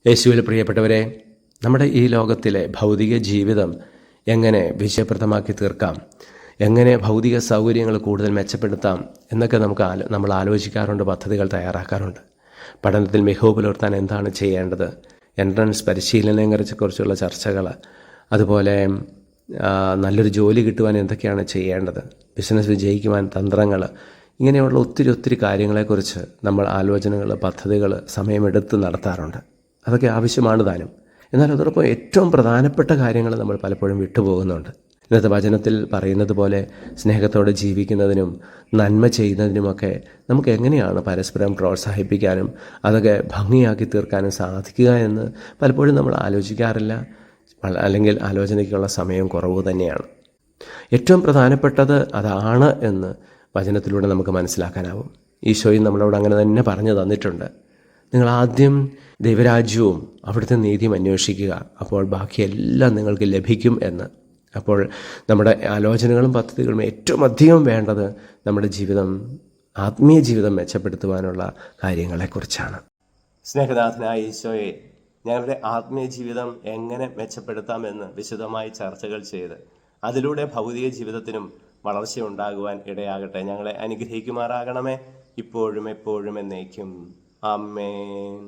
യേശുവിൽ പ്രിയപ്പെട്ടവരെ, നമ്മുടെ ഈ ലോകത്തിലെ ഭൗതിക ജീവിതം എങ്ങനെ വിജയപ്രദമാക്കി തീർക്കാം, എങ്ങനെ ഭൗതിക സൗകര്യങ്ങൾ കൂടുതൽ മെച്ചപ്പെടുത്താം എന്നൊക്കെ നമ്മൾ ആലോചിക്കാറുണ്ട്, പദ്ധതികൾ തയ്യാറാക്കാറുണ്ട്. പഠനത്തിൽ മികവ് പുലർത്താൻ എന്താണ് ചെയ്യേണ്ടത്, എൻട്രൻസ് പരിശീലനങ്ങളെക്കുറിച്ചുള്ള ചർച്ചകൾ, അതുപോലെ നല്ലൊരു ജോലി കിട്ടുവാൻ എന്തൊക്കെയാണ് ചെയ്യേണ്ടത്, ബിസിനസ് വിജയിക്കുവാൻ തന്ത്രങ്ങൾ, ഇങ്ങനെയുള്ള ഒത്തിരി കാര്യങ്ങളെക്കുറിച്ച് നമ്മൾ ആലോചനകൾ, പദ്ധതികൾ സമയമെടുത്ത് നടത്താറുണ്ട്. അതൊക്കെ ആവശ്യമാണ് താനും. എന്നാൽ അതോടൊപ്പം ഏറ്റവും പ്രധാനപ്പെട്ട കാര്യങ്ങൾ നമ്മൾ പലപ്പോഴും വിട്ടുപോകുന്നുണ്ട്. ഇന്നത്തെ വചനത്തിൽ പറയുന്നത് പോലെ സ്നേഹത്തോടെ ജീവിക്കുന്നതിനും നന്മ ചെയ്യുന്നതിനുമൊക്കെ നമുക്ക് എങ്ങനെയാണ് പരസ്പരം പ്രോത്സാഹിപ്പിക്കാനും അതൊക്കെ ഭംഗിയാക്കി തീർക്കാനും സാധിക്കുക എന്ന് പലപ്പോഴും നമ്മൾ ആലോചിക്കാറില്ല, അല്ലെങ്കിൽ ആലോചനയ്ക്കുള്ള സമയം കുറവ് തന്നെയാണ്. ഏറ്റവും പ്രധാനപ്പെട്ടത് അതാണ് എന്ന് വചനത്തിലൂടെ നമുക്ക് മനസ്സിലാക്കാനാവും. ഈശോയും നമ്മളോട് അങ്ങനെ തന്നെ പറഞ്ഞു തന്നിട്ടുണ്ട്. നിങ്ങൾ ആദ്യം ദൈവരാജ്യവും അവിടുത്തെ നീതിയും അന്വേഷിക്കുക, അപ്പോൾ ബാക്കിയെല്ലാം നിങ്ങൾക്ക് ലഭിക്കും എന്ന്. അപ്പോൾ നമ്മുടെ ആലോചനകളും പദ്ധതികളും ഏറ്റവും അധികം വേണ്ടത് നമ്മുടെ ജീവിതം, ആത്മീയ ജീവിതം മെച്ചപ്പെടുത്തുവാനുള്ള കാര്യങ്ങളെക്കുറിച്ചാണ്. സ്നേഹനാഥനായ ഈശോയെ, ഞങ്ങളുടെ ആത്മീയ ജീവിതം എങ്ങനെ മെച്ചപ്പെടുത്താമെന്ന് വിശദമായി ചർച്ചകൾ ചെയ്ത് അതിലൂടെ ഭൗതിക ജീവിതത്തിനും വളർച്ചയുണ്ടാകുവാൻ ഇടയാകട്ടെ. ഞങ്ങളെ അനുഗ്രഹിക്കുമാറാകണമേ, ഇപ്പോഴും എപ്പോഴും എന്നേക്കും. ആമേൻ.